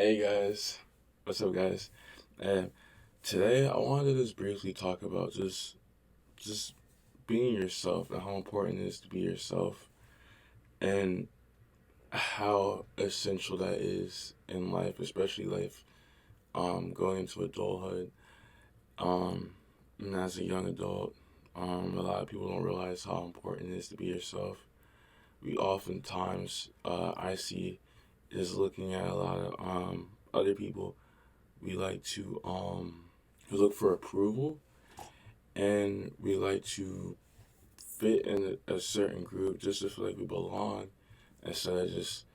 Hey guys, what's up, guys? And today I wanted to just briefly talk about just being yourself and how important it is to be yourself and how essential that is in life, especially life going into adulthood. Um, and as a young adult, a lot of people don't realize how important it is to be yourself. We oftentimes I see is looking at a lot of other people. We like to we look for approval, and we like to fit in a certain group just to feel like we belong, instead of just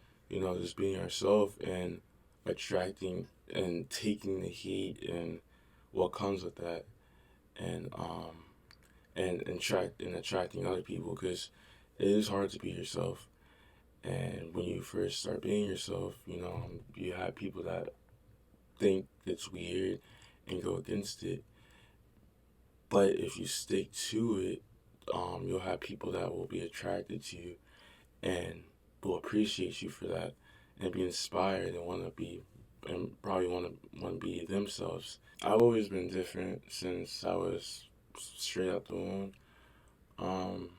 being ourselves and attracting and taking the heat and what comes with that, and attracting other people, because it is hard to be yourself. And when you first start being yourself, you have people that think it's weird and go against it. But if you stick to it, you'll have people that will be attracted to you and will appreciate you for that, and be inspired and probably want to be themselves. I've always been different since I was straight out the womb. Um,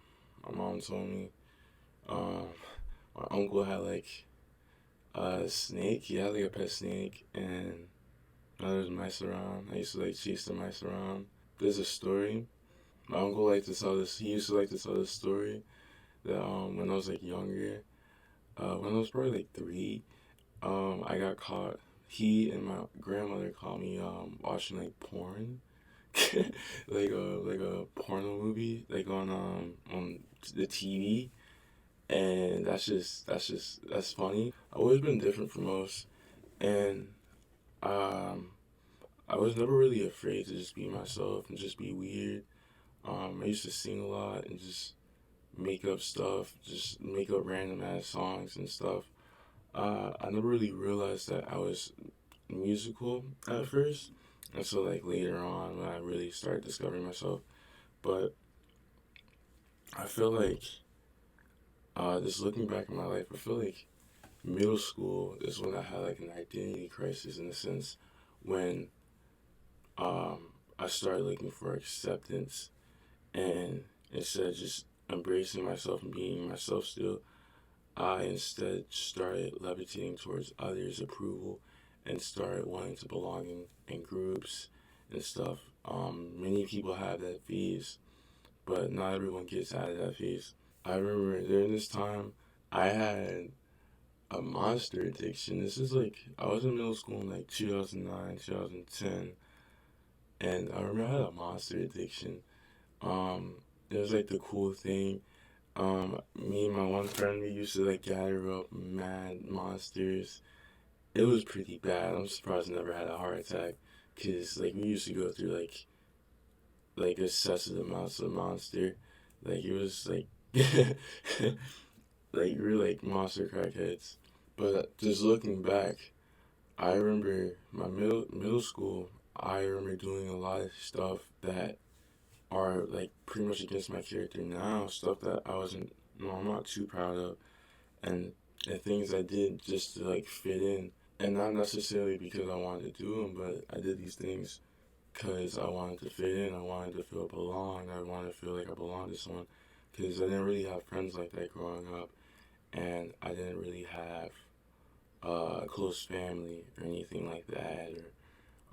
my mom told me um, my uncle had like a snake. He had like a pet snake, and there was mice around. I used to like chase the mice around. There's a story. My uncle liked to tell this. He used to like to tell this story that when I was like younger, when I was probably like 3, I got caught. He and my grandmother caught me watching like porn, like a porno movie, like on the TV, and that's funny. I've always been different from most, and um, I was never really afraid to just be myself and just be weird. I used to sing a lot and just make up stuff, just make up random ass songs and stuff. I never really realized that I was musical at first, and so like later on when I really started discovering myself. But I feel like just looking back in my life, I feel like middle school is when I had like an identity crisis, in a sense, when um, I started looking for acceptance, and instead of just embracing myself and being myself still, I instead started levitating towards others' approval and started wanting to belong in groups and stuff. Many people have that phase, but not everyone gets out of that phase. I remember during this time, I had a monster addiction. This is like, I was in middle school in like 2009, 2010, and I remember I had a monster addiction. It was like the cool thing. Me and my one friend, we used to like gather up mad monsters. It was pretty bad. I'm surprised I never had a heart attack, cause like we used to go through like excessive amounts of monster. Like it was like like we were like monster crackheads. But just looking back, I remember my middle school. I remember doing a lot of stuff that are like pretty much against my character now. Stuff that I wasn't, no, I'm not too proud of, and things I did just to like fit in, and not necessarily because I wanted to do them, but I did these things because I wanted to fit in. I wanted to feel belong. I wanted to feel like I belonged to someone, because I didn't really have friends like that growing up, and I didn't really have a close family or anything like that,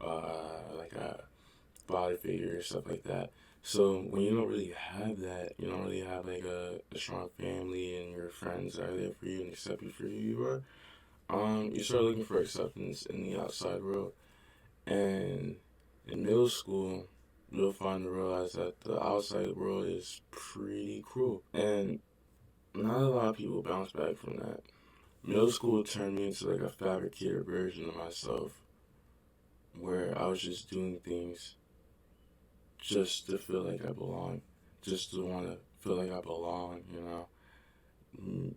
or like a father figure or stuff like that. So when you don't really have that, you don't really have like a strong family, and your friends are there for you and accept you for who you are. You start looking for acceptance in the outside world, and in middle school, you'll find to realize that the outside world is pretty cruel, and not a lot of people bounce back from that. Middle school turned me into like a fabricated version of myself, where I was just doing things just to feel like I belong, just to want to feel like I belong,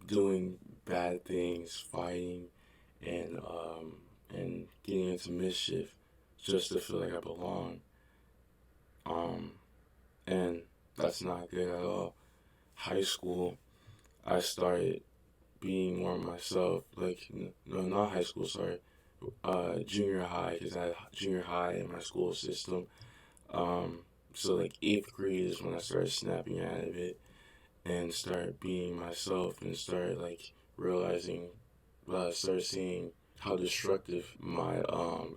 doing bad things, fighting, and getting into mischief, just to feel like I belong. Um, and that's not good at all. High school, I started being more myself. Like, no, not high school, sorry. junior high, because I had junior high in my school system. Um, so like eighth grade is when I started snapping out of it and start being myself and start like realizing, start seeing how destructive my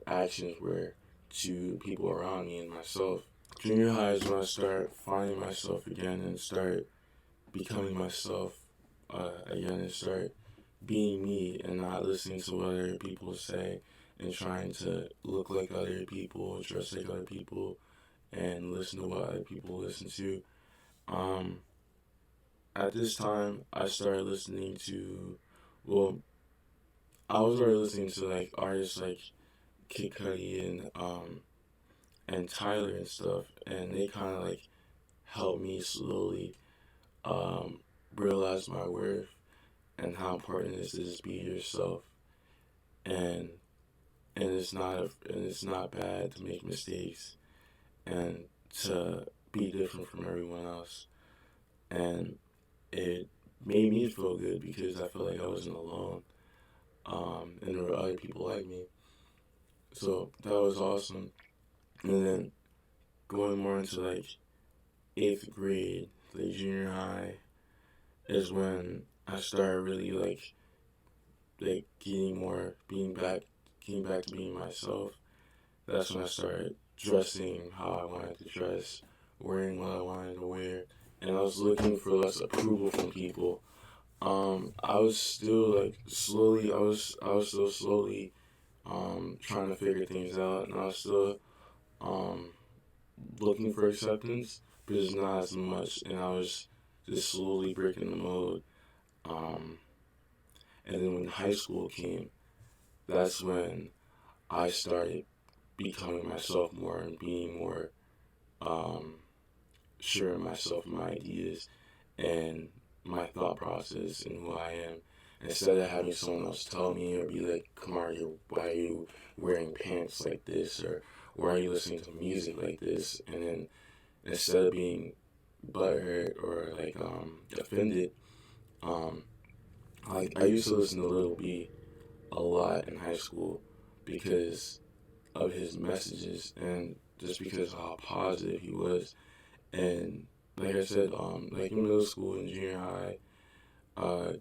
actions were to people around me and myself. Junior high is when I start finding myself again and start becoming myself again and start being me and not listening to what other people say and trying to look like other people, dress like other people, and listen to what other people listen to. Um, at this time, I started listening to, well, I was already listening to like artists like Kid Cudi and Tyler and stuff, and they kind of like helped me slowly um, realize my worth and how important it is to be yourself, and it's not bad to make mistakes and to be different from everyone else, and it made me feel good because I felt like I wasn't alone, and there were other people like me, so that was awesome. And then going more into like eighth grade, like junior high, is when I started really like getting back to being myself. That's when I started dressing how I wanted to dress, wearing what I wanted to wear, and I was looking for less approval from people. I was still like slowly, I was still slowly trying to figure things out, and I was still um looking for acceptance, but it's not as much, and I was just slowly breaking the mold. Um, and then when high school came, that's when I started becoming myself more and being more um, sure of myself and my ideas and my thought process and who I am. Instead of having someone else tell me or be like, Kamari, why are you wearing pants like this? Or why are you listening to music like this? And then instead of being butthurt or like offended, um, like I used to listen to Lil B a lot in high school because of his messages and just because of how positive he was. And like I said, like in middle school and junior high,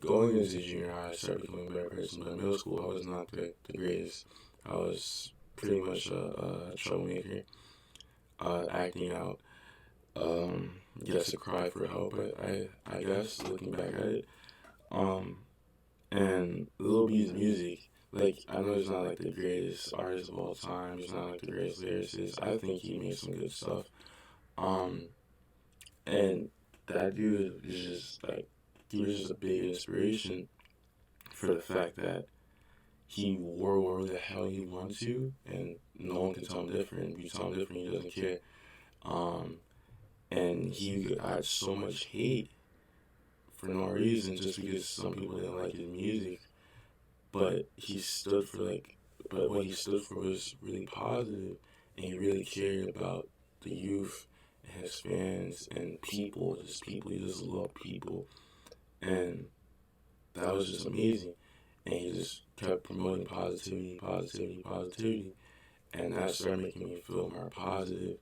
going into junior high, I started becoming a better person. But in middle school, I was not the greatest. I was pretty much a troublemaker, acting out. Yes, a cry for help, I guess, looking back at it. Um, and Lil B's music, like, I know he's not like the greatest artist of all time, he's not like the greatest lyricist. I think he made some good stuff. Um, and that dude is just like, he was just a big inspiration for the fact that he wore whatever the hell he wanted to, and no one can tell him different. If you tell him different, he doesn't care. Um, and he got so much hate for no reason just because some people didn't like his music. But he stood for like, but what he stood for was really positive, and he really cared about the youth and his fans and people, just people. He just loved people, and that was just amazing. And he just kept promoting positivity, positivity, positivity, and that started making me feel more positive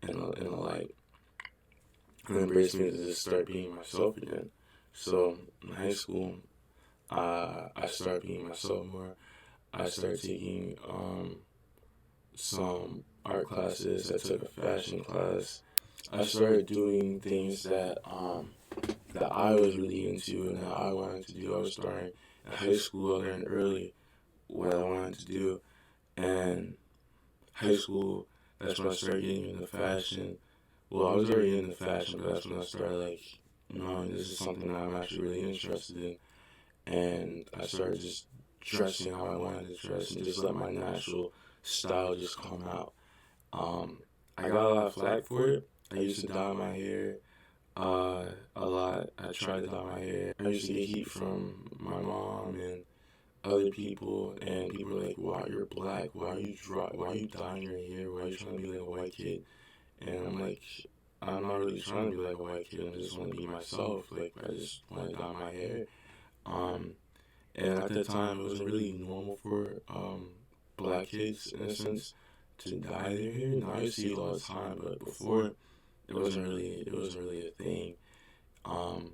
and like and embraced me to just start being myself again. So in high school, I started being myself more. I started taking some art classes. I took a fashion class. I started doing things that I was really into and that I wanted to do. I was starting in high school. I learned early what I wanted to do, and high school, that's when I started getting into fashion. Well, I was already into fashion, but that's when I started like, knowing this is something that I'm actually really interested in, and I started just dressing how I wanted to dress and just let my natural style just come out. Um, I got a lot of flack for it. I used to dye my hair a lot. I tried to dye my hair. I used to get heat from my mom and other people, and people were like, "Wow, you're black. Why are you dyeing your hair? Why are you trying to be like a white kid?" And I'm like, I'm not really trying to be like a white kid. I just want to be myself. Like, I just want to dye my hair. Um, and at that time, it wasn't really normal for black kids in a sense to dye their hair. Now I see it all the time, but before it wasn't really a thing. Um,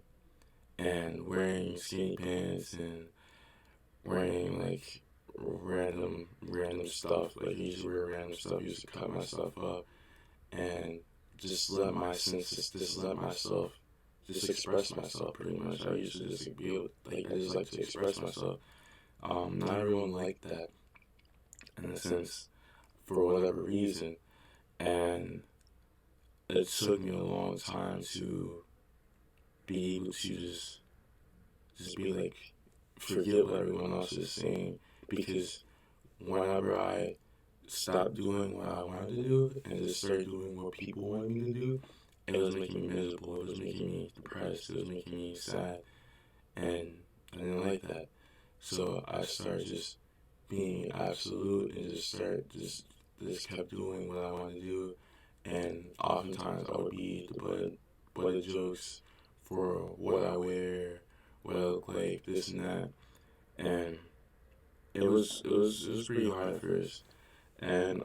and wearing skinny pants and wearing like random stuff. Like I used to wear random stuff. I used to cut myself up and just let myself just express myself pretty much. I used to just be able, like I just like to express myself. Not everyone liked that in a sense for whatever reason, and it took me a long time to be able to just be like forget what everyone else is saying, because whenever I stopped doing what I wanted to do and just started doing what people wanted me to do, it was making me miserable. It was making me depressed. It was making me sad, and I didn't like that. So I started just being absolute and just kept doing what I wanted to do, and oftentimes I would be the butt of jokes for what I wear, what I look like, this and that, and it was pretty hard at first, and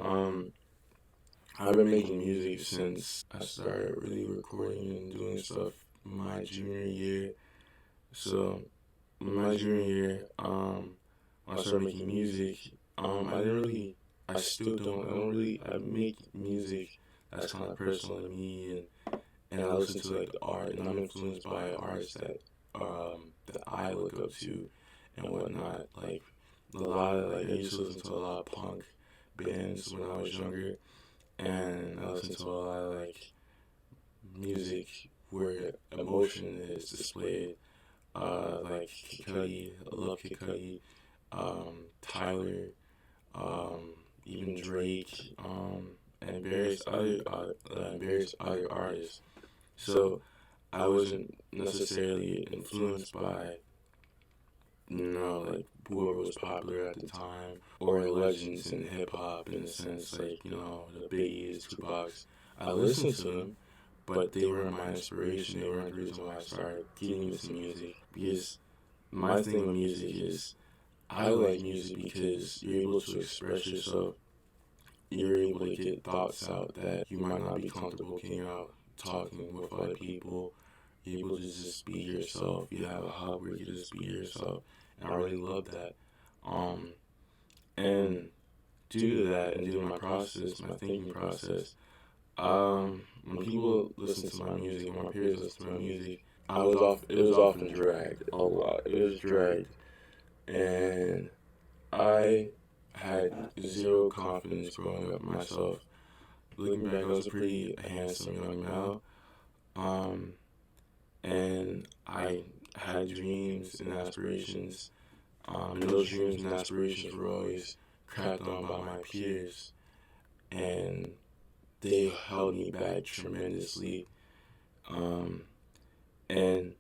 I've been making music since I started really recording and doing stuff my junior year. So my junior year, when I started making music, I didn't really, I still don't, I don't really, I make music that's kind of personal to me, and I listen to like the art, and I'm influenced by artists that I look up to and whatnot. Like a lot of like I used to listen to a lot of punk bands when I was younger, and I listened to a lot of like music where emotion is displayed. Like Kid Cudi, I love Kid Cudi, Tyler, even Drake, and various other artists. So I wasn't necessarily influenced by, like whoever was popular at the time, or legends in hip hop in a sense, like the Biggies, Tupacs. I listened to them, but they weren't my inspiration. They weren't the reason why I started getting into music. Because my thing with music is I like music because you're able to express yourself. You're able to get thoughts out that you might not be comfortable getting out talking with other people. You're able to just be yourself. You have a hub where you can just be yourself. And I really love that. Um, and due to that, and due to my process, my thinking process, when people listen to my music, when my peers listen to my music, it was often dragged a lot. It was dragged. And I had zero confidence growing up myself. Looking back, I was a pretty handsome young male. Um, and I had dreams and aspirations. And those dreams and aspirations were always crapped on by my peers, and they held me back tremendously. Um, and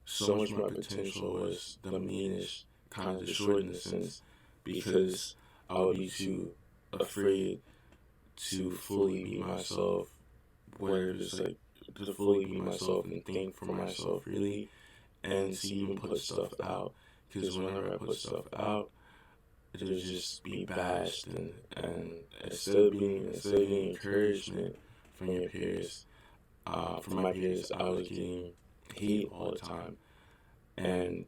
so much of my potential was diminished, kind of destroyed in a sense, because I would be too afraid to fully be myself, whether it's like to fully be myself and think for myself really, and to even put stuff out. Because whenever I put stuff out, it would just be bashed, and instead of getting encouragement from your peers, from my peers, I was getting hate all the time. And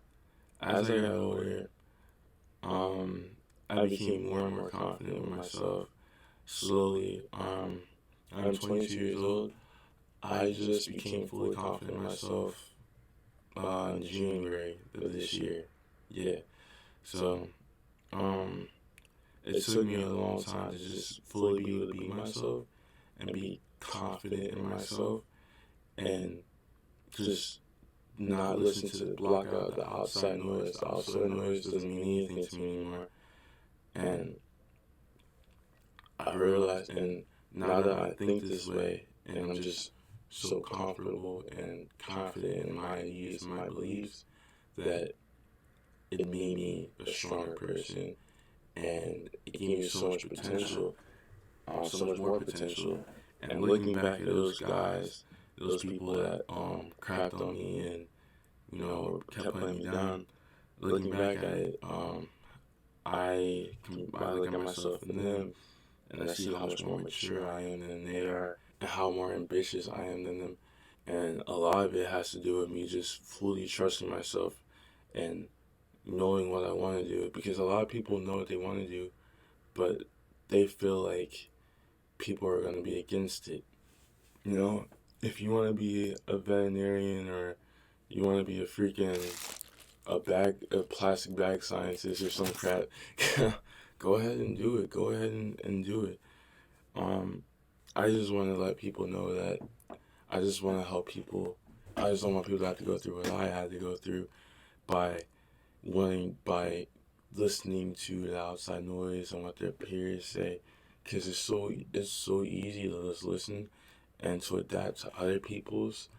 as I got older, um, I became more and more confident with myself. Slowly, I'm 22 years old. I just became fully confident in myself in January of this year. Yeah. So, um, it took me a long time to just fully be able to be myself and be confident in myself, and just not listen to block out the outside noise. The outside noise doesn't mean anything to me anymore. And I realized, and now that I think this way, and I'm just so comfortable and confident in my ideas and my beliefs, that it made me a stronger person, and it gave me so much potential, so much more potential. And looking back at those guys, those people that crapped on me and kept putting me down, looking back at it, I look at myself and them, and I see how much more mature I am than they are, and how more ambitious I am than them. And a lot of it has to do with me just fully trusting myself and knowing what I want to do. Because a lot of people know what they want to do, but they feel like people are going to be against it. You know, if you want to be a veterinarian or you want to be a freaking a plastic bag scientist or some crap, go ahead and do it. Go ahead and do it. Um, I just want to let people know that I just want to help people. I just don't want people to have to go through what I had to go through by by listening to the outside noise and what their peers say, because it's so easy to just listen and to adapt to other people's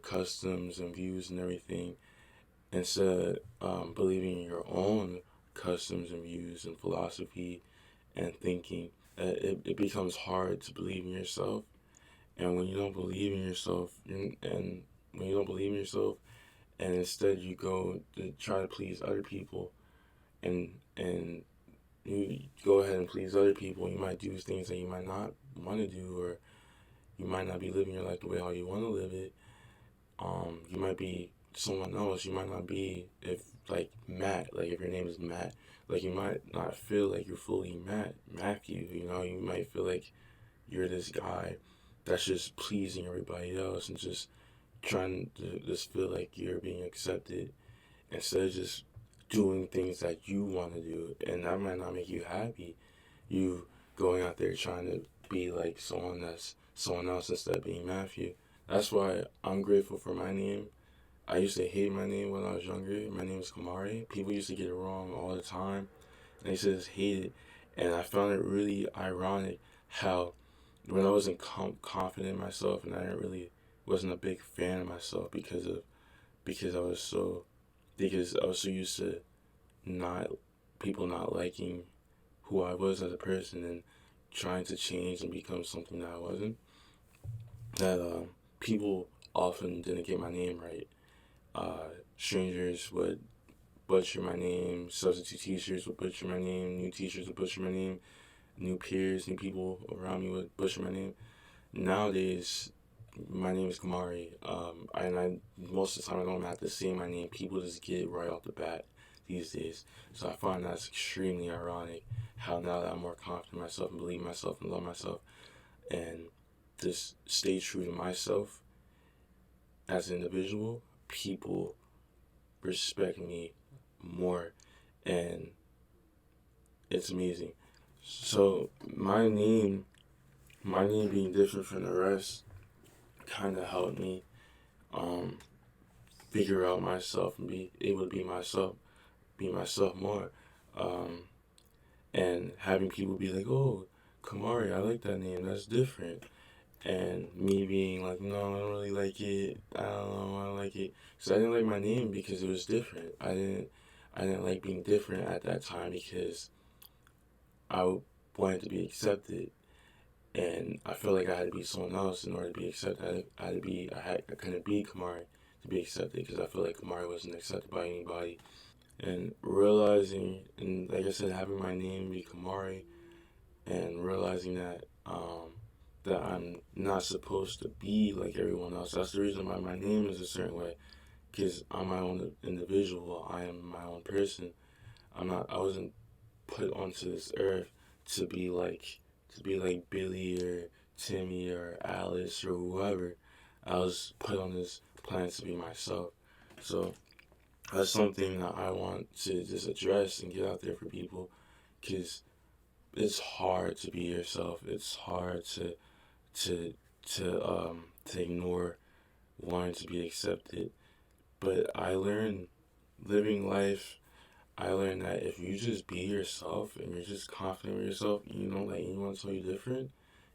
customs and views and everything instead of believing in your own customs and views and philosophy and thinking. It becomes hard to believe in yourself, and when you don't believe in yourself, and when you don't believe in yourself, and instead you go to try to please other people, and you go ahead and please other people, you might do things that you might not want to do, or you might not be living your life the way how you want to live it. You might be someone else. You might not be if like Matt. Like if your name is Matt, like you might not feel like you're fully Matthew. You know, you might feel like you're this guy that's just pleasing everybody else and just trying to just feel like you're being accepted instead of just doing things that you want to do, and that might not make you happy. You going out there trying to be like someone else instead of being Matthew. That's why I'm grateful for my name. I used to hate my name when I was younger. My name is Kamari. People used to get it wrong all the time. And they just hate it. And I found it really ironic how when I wasn't confident in myself and I wasn't a big fan of myself because I was so used to not people not liking who I was as a person and trying to change and become something that I wasn't. That people often didn't get my name right. Strangers would butcher my name. Substitute teachers would butcher my name. New teachers would butcher my name. New peers, new people around me would butcher my name. Nowadays, my name is Kamari. I most of the time I don't have to say my name. People just get it right off the bat these days. So I find that's extremely ironic. How now that I'm more confident in myself and believe in myself and love myself and just stay true to myself as an individual, people respect me more, and it's amazing. So my name being different from the rest, kind of helped me um, figure out myself and be able to be myself more, um, and having people be like, "Oh, Kamari, I like that name. That's different." And me being like, "No, I don't really like it. I don't know, I don't like it." So I didn't like my name because it was different. I didn't like being different at that time because I wanted to be accepted, and I felt like I had to be someone else in order to be accepted. I couldn't be Kamari to be accepted because I feel like Kamari wasn't accepted by anybody. And realizing, and like I said, having my name be Kamari, and realizing that I'm not supposed to be like everyone else. That's the reason why my name is a certain way, because I'm my own individual. I am my own person. I wasn't put onto this earth to be like Billy or Timmy or Alice or whoever. I was put on this planet to be myself. So that's something that I want to just address and get out there for people, because it's hard to be yourself. It's hard to to ignore wanting to be accepted. But I learned living life. I learned that if you just be yourself and you're just confident with yourself, you don't let anyone tell you different.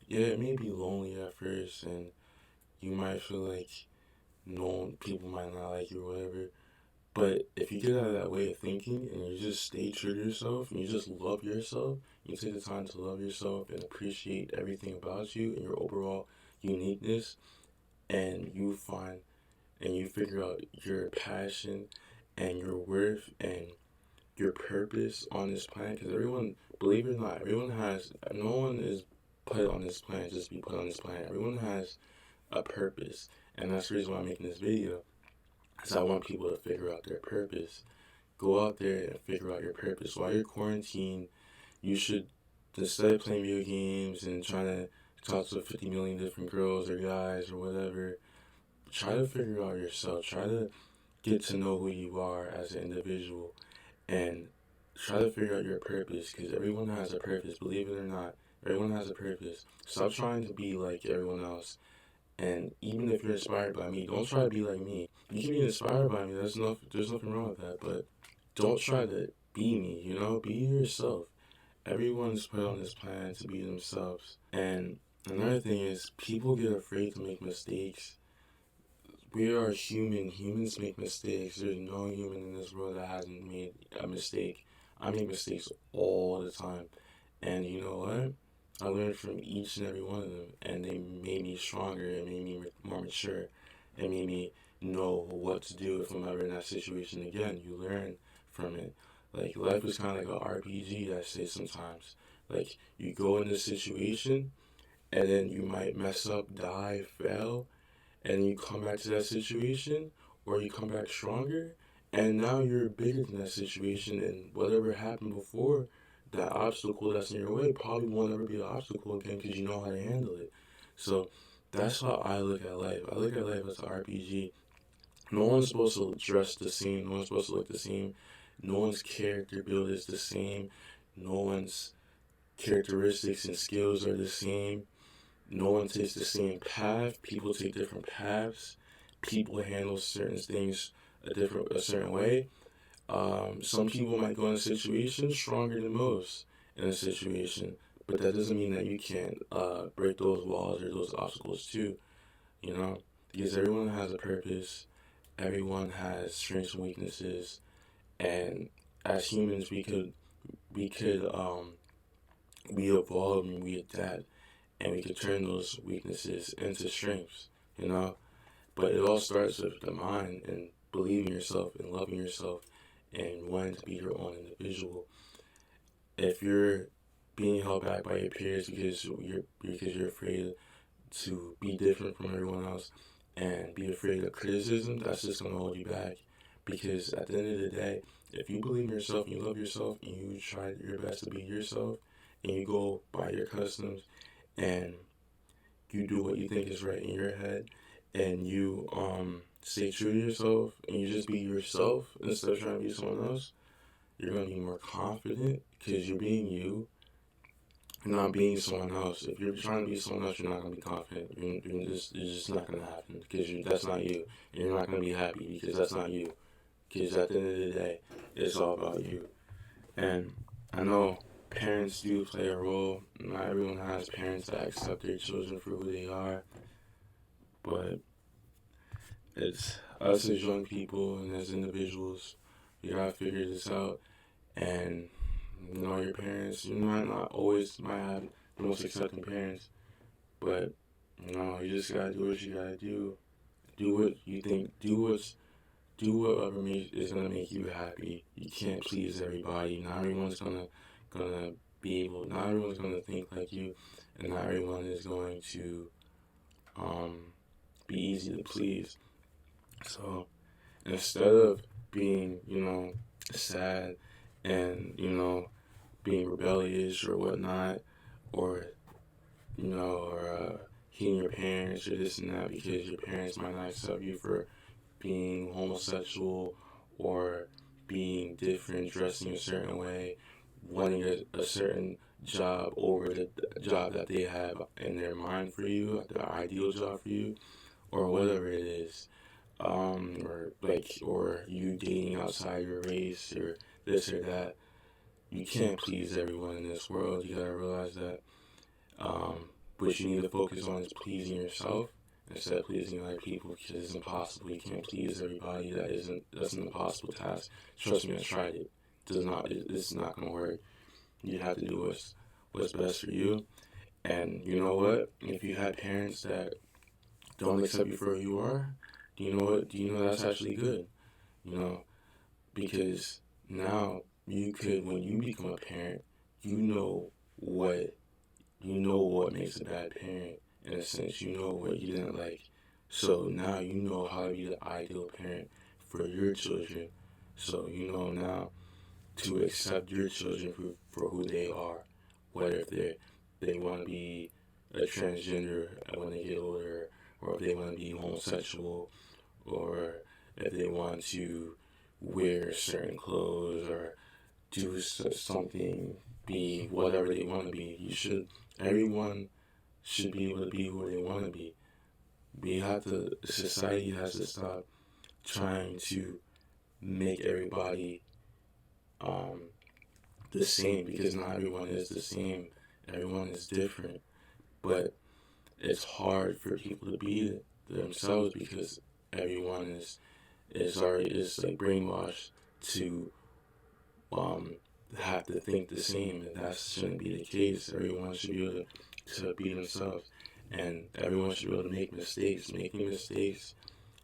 Yeah, it may be lonely at first, and you might feel like no people might not like you or whatever. But if you get out of that way of thinking and you just stay true to yourself and you just love yourself, you take the time to love yourself and appreciate everything about you and your overall uniqueness, and you figure out your passion and your worth, and your purpose on this planet, because everyone, believe it or not, everyone has, no one is put on this planet just to be put on this planet. Everyone has a purpose, and that's the reason why I'm making this video, because I want people to figure out their purpose. Go out there and figure out your purpose. While you're quarantined, you should, instead of playing video games and trying to talk to 50 million different girls or guys or whatever, try to figure out yourself. Try to get to know who you are as an individual, and try to figure out your purpose, because everyone has a purpose. Believe it or not, everyone has a purpose. Stop trying to be like everyone else. And even if you're inspired by me, don't try to be like me. You can be inspired by me. There's nothing wrong with that. But don't try to be me. Be yourself. Everyone's put on this planet to be themselves. And another thing is, people get afraid to make mistakes. We are human. Humans make mistakes. There's no human in this world that hasn't made a mistake. I make mistakes all the time. And you know what? I learned from each and every one of them, and they made me stronger. It made me more mature. It made me know what to do if I'm ever in that situation again. You learn from it. Like, life is kind of like an RPG, I say sometimes. Like, you go in this situation, and then you might mess up, die, fail, and you come back to that situation, or you come back stronger, and now you're bigger than that situation, and whatever happened before, that obstacle that's in your way probably won't ever be an obstacle again, because you know how to handle it. So that's how I look at life. I look at life as an RPG. No one's supposed to dress the same. No one's supposed to look the same. No one's character build is the same. No one's characteristics and skills are the same. No one takes the same path. People take different paths. People handle certain things a certain way. Some people might go in a situation stronger than most in a situation, but that doesn't mean that you can't break those walls or those obstacles too. You know, because everyone has a purpose. Everyone has strengths and weaknesses, and as humans, we evolve and we adapt, and we could turn those weaknesses into strengths. You know, but it all starts with the mind and believing yourself and loving yourself and wanting to be your own individual. If you're being held back by your peers because you're afraid to be different from everyone else and be afraid of criticism, that's just gonna hold you back. Because at the end of the day, if you believe in yourself and you love yourself and you try your best to be yourself and you go by your customs and you do what you think is right in your head and you stay true to yourself and you just be yourself instead of trying to be someone else, you're going to be more confident because you're being you, not being someone else. If you're trying to be someone else, you're not going to be confident. It's just not going to happen because that's not you. And you're not going to be happy because that's not you. Because at the end of the day, it's all about you. And I know parents do play a role. Not everyone has parents that accept their children for who they are. But it's us as young people and as individuals, we gotta figure this out. And your parents, you might not always might have the most accepting parents, but you just gotta do what you gotta do. Do what you think. Do whatever is gonna make you happy. You can't please everybody. Not everyone's gonna be able. Not everyone's gonna think like you, and not everyone is going to be easy to please. So instead of being sad and being rebellious or whatnot, or hitting your parents or this and that because your parents might not accept you for being homosexual or being different, dressing a certain way, wanting a certain job over the job that they have in their mind for you, the ideal job for you, or whatever it is. Or you dating outside your race or this or that. You can't please everyone in this world. You gotta realize that. What you need to focus on is pleasing yourself instead of pleasing other people, because it's impossible. You can't please everybody. That's an impossible task. Trust me, I tried it. It's not gonna work. You have to do what's best for you. And you know what? If you had parents that don't accept you for who you are, do you know what? Do you know that's actually good? Because now you could, when you become a parent, you know what what makes a bad parent. In a sense, you know what you didn't like. So now you know how to be the ideal parent for your children. So you know now to accept your children for who they are, whether if they want to be a transgender when they get older, or if they want to be homosexual, or if they want to wear certain clothes or do something, be whatever they want to be. Everyone should be able to be who they want to be. Society has to stop trying to make everybody um, the same, because not everyone is the same. Everyone is different. But it's hard for people to be themselves because everyone is like brainwashed to um have to think the same, and that shouldn't be the case. Everyone should be able to be themselves, and everyone should be able to make mistakes. Making mistakes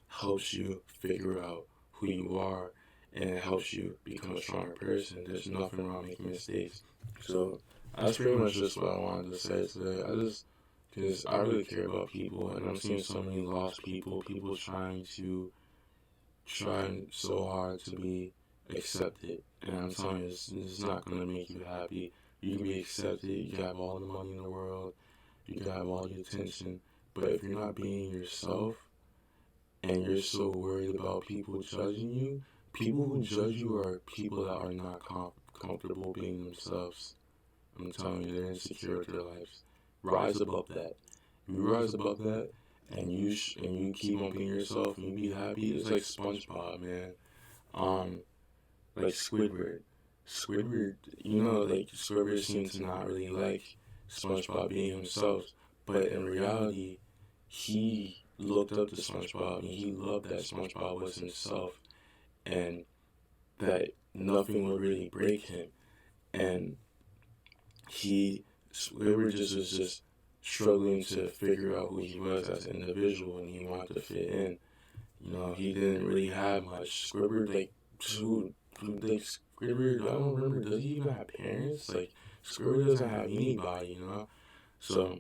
helps you figure out who you are, and it helps you become a stronger person. There's nothing wrong making mistakes. So that's pretty much just what I wanted to say today. Because I really care about people, and I'm seeing so many lost people trying so hard to be accepted. And I'm telling you, this is not going to make you happy. You can be accepted, you can have all the money in the world, you can have all the attention, but if you're not being yourself and you're so worried about people judging you, people who judge you are people that are not comfortable being themselves. I'm telling you, they're insecure with their lives. Rise above that. If you rise above that, and you keep on being yourself, and you be happy. It's like SpongeBob, man. Um, like Squidward. Squidward, like Squidward seemed to not really like SpongeBob being himself, but in reality, he looked up to SpongeBob and he loved that SpongeBob was himself, and that nothing would really break him. And Squidward just was just struggling to figure out who he was as an individual, and he wanted to fit in. He didn't really have much. Squidward, Squidward, I don't remember, does he even have parents? Like, Squidward doesn't have anybody. So,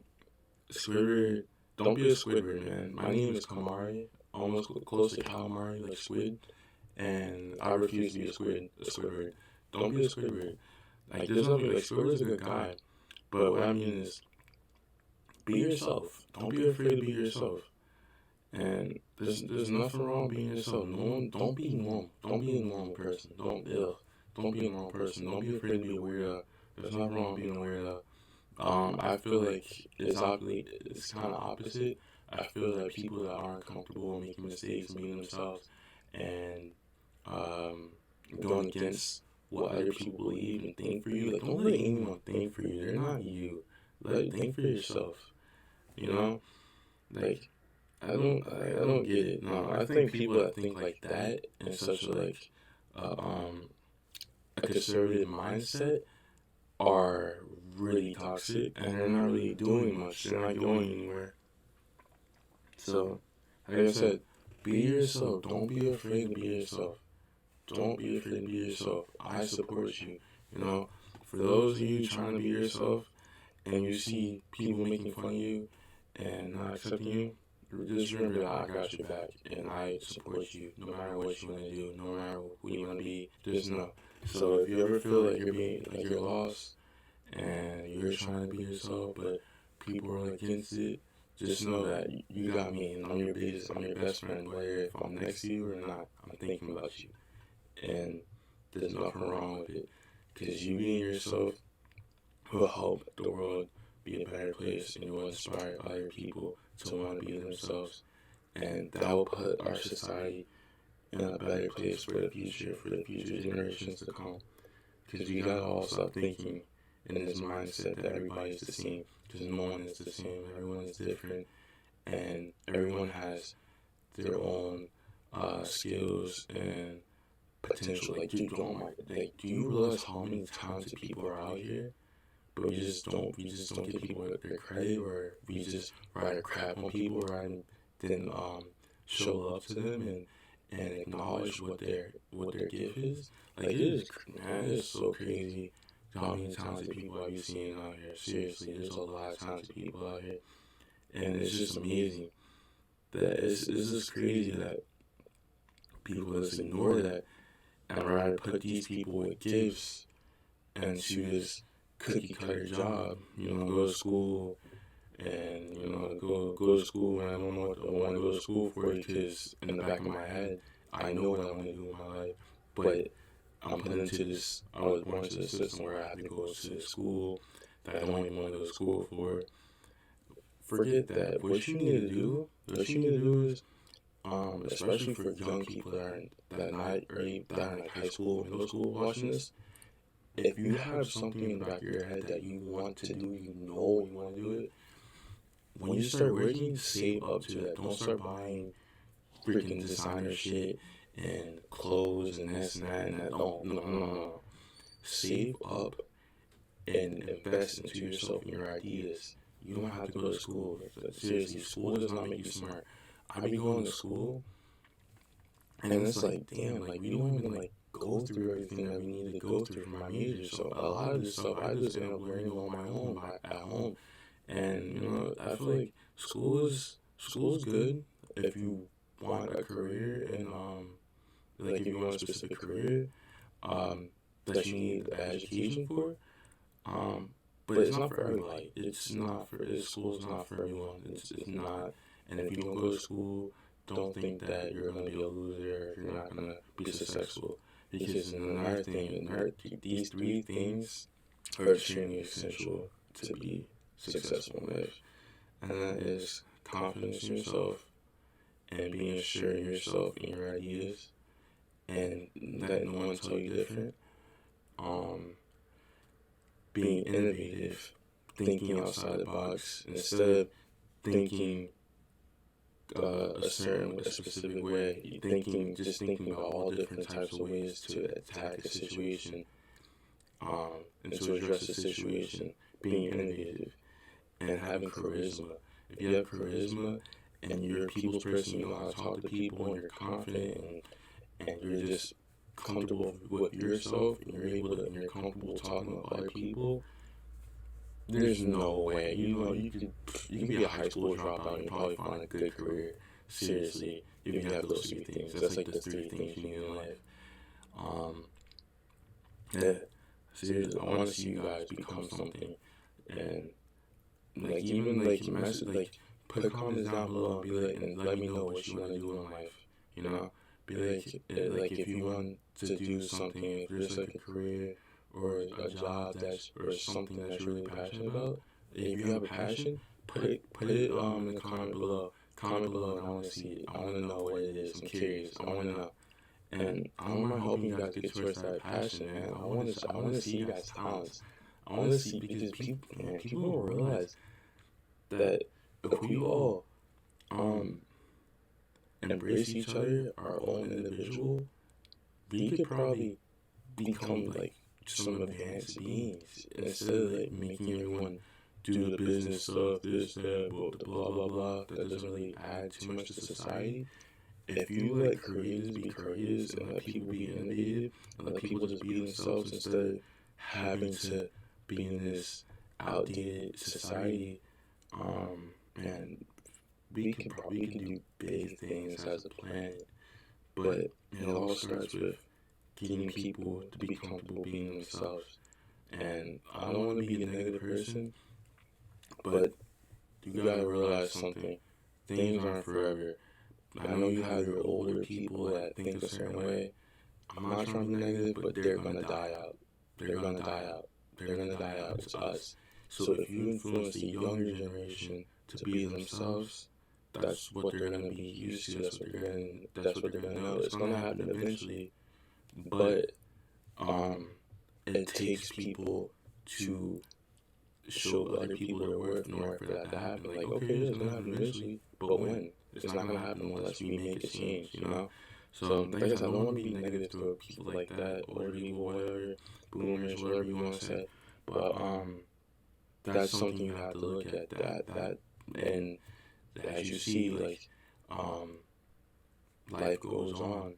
Squidward, don't be a Squidward, man. My name is Kamari, almost close to calamari, like squid, and I refuse to be a Squidward. Don't be a Squidward. Like, there's nothing, like, Squidward's a good guy, but what I mean is, be yourself. Don't be afraid to be yourself. And there's nothing wrong being yourself. Don't be normal. Don't be a normal person. Don't be a normal person. Don't be afraid to be a weirdo. There's nothing wrong being a weirdo. I feel like it's kind of opposite. I feel that people that aren't comfortable making mistakes, being themselves, and um, going against what other people believe and think for you. Like, don't let anyone think for you. They're not you. Think for yourself. You know, like I don't get it. No, I think people that think like that in such uh, um a conservative mindset are really toxic, and they're not really doing much. They're not going anywhere. So, like I said, be yourself. Don't be afraid to be yourself. Don't be afraid to be yourself. I support you. For those of you trying to be yourself and you see people making fun of you and not accepting you, just remember that I got your back and I support you no matter what you want to do, no matter who you want to be. Just know. So if you ever feel like you're lost and you're trying to be yourself, but people are against it, just know that you got me and I'm your best friend. Whether if I'm next to you or not, I'm thinking about you, and there's nothing wrong with it, because you being yourself will help the world be a better place, and it will inspire other people to want to be themselves, and that will put our society in a better place for the future generations to come. Because you gotta all stop thinking in this mindset that everybody's the same, because no one is the same. Everyone is different, and everyone has their own skills and potential. Like, do you realize how many talented people are out here? But we just don't give people their credit, or we just rather crap on people rather than show love to them, and acknowledge what their gift is. Like it is, man, it is so crazy how many talented people I be seeing out here. Seriously, there's a lot of talented people out here, and it's just amazing that it's just crazy that people just ignore that and rather put these people with gifts into this cookie cutter job. Go to school and go to school, and I don't know what I want to go to school for because in the back of my head I know what I want to do in my life, but I'm put into this. I was born into the system where I have to go to the school that I don't even want to go to school for. Forget that. What you need to do is, especially for young people that are in like high school, middle school, watching this. If you have something in the back of your head that you want to do, you know you want to do it. When you start working, save up to that. Don't start buying freaking designer shit and clothes and this and that and that. Oh, no. Save up and invest into yourself and your ideas. You don't have to go to school. Seriously, school does not make you smart. I be going to school, and it's like, damn, like we don't even like go through everything that we need to go through for my major. So a lot of this stuff I just end up learning on my own at home. And I feel like school's good if you want a career and like if you want a specific career that you need an education for. But it's not for everybody. School's not for everyone. It's not. And if you don't go to school, don't think that you're gonna be a loser. Or you're not gonna be successful. Because another thing, these three things are extremely essential to be successful in life, and that is confidence in yourself and being sure in yourself and your ideas, and letting no one tell you different. Being innovative, thinking outside the box instead of thinking a specific way. Just thinking about all different types of ways to attack a situation, and to address a situation. Being innovative and having charisma. If you have charisma and you're a people's person, you know how to talk to people, and you're confident, and you're just comfortable with yourself, and you're comfortable talking with other people, there's no way. You can be a high school dropout and probably find a good career. Seriously, if you have those three things. That's like the three things you need in life. Yeah. Seriously, I want to see you guys become something, and like even like message, like put comments down below and be like, and let me know what you want to do in life. Be like if you want to do something, just like a career or a job or something that you're really passionate about. If you have a passion, put it in the comment below. Comment below, and I want to see it. I want to know what it is. I'm curious. I want to know. And I don't mind helping you guys get towards that passion, man. I want to see you guys' talents. I want to see, because people don't realize that if we all embrace each other, our own individual, we could probably become like some advanced beings instead of like making everyone do the business stuff, this, that, blah, blah, blah, that doesn't really add too much to society. If you let creators be creators and let people be innovative and let people just be themselves instead of having to be in this outdated society, and we can do big things as a planet. But it all starts with getting people to be comfortable being themselves. And I don't want to be a negative person, but you gotta realize something. Things aren't forever. I know you have your older people that think a certain way. I'm not trying to be negative, but they're gonna die out. They're gonna die out. They're gonna die out. It's us. So if you influence the younger generation to be themselves, that's what they're gonna be used to. That's what they're gonna know. It's gonna happen eventually, but it takes people to show other people their worth in order for that to happen. Like, okay, it's gonna happen eventually, but when? It's not gonna happen unless we make a change. So, like I said, I don't want to be negative to people like that, older people, whatever, boomers, whatever you want to say. But that's something you have to look at. And as you see, like life goes on,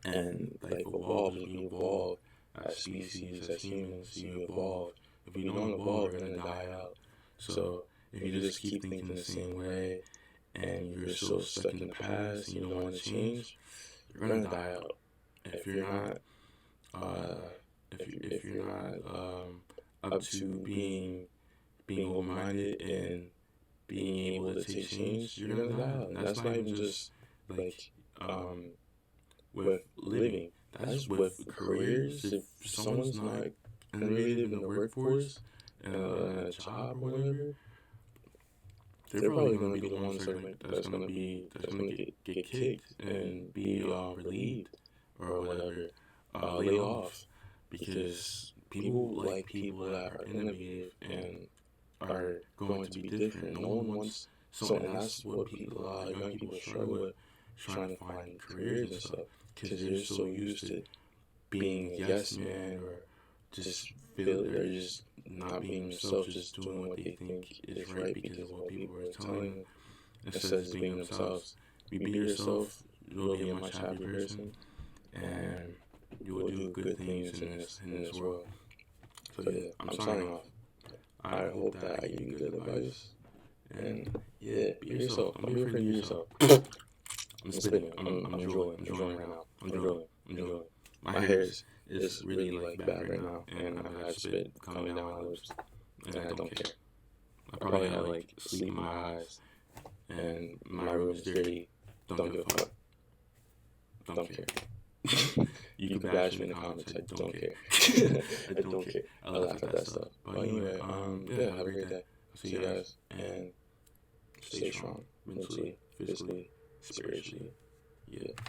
and life evolves. We evolve as species, as humans. You evolve. If we don't evolve, we're gonna die out. So if you just keep thinking the same way, and you're so stuck in the past, and you don't want to change, you're gonna die out. If you're not, if you're not up to being open-minded and being able to take change, you're gonna die out. And that's not even just like with living. That's with careers. If someone's not innovative in the workforce and a job or whatever, they're probably gonna be the ones that's gonna get kicked and be relieved or whatever, laid off, because people like people that are innovative and are going to be different. No one wants so, and that's what people, young people struggle with, trying to find careers and stuff, because they're so used to being a yes man, or just feel they're just not being themselves, just doing what they think is right because of what people are telling them, instead of just being themselves. If you be yourself, you'll be a much happier person, and you will do good things in this world. So yeah, I'm signing off. I hope that I give you good advice. And yeah, be yourself. Don't be afraid to be yourself. I'm spitting. I'm drooling right now. I'm drooling. My hair is really like bad right now, and I have spit coming down my lips, and I don't care. I probably have like sleep in my eyes, and my room is dirty. Don't give a fuck. Don't care. You can bash me in the comments. I don't care. I don't care. I laugh at that stuff. But anyway, yeah, have a great day. I'll see you guys, and stay strong mentally, physically, spiritually. Yeah.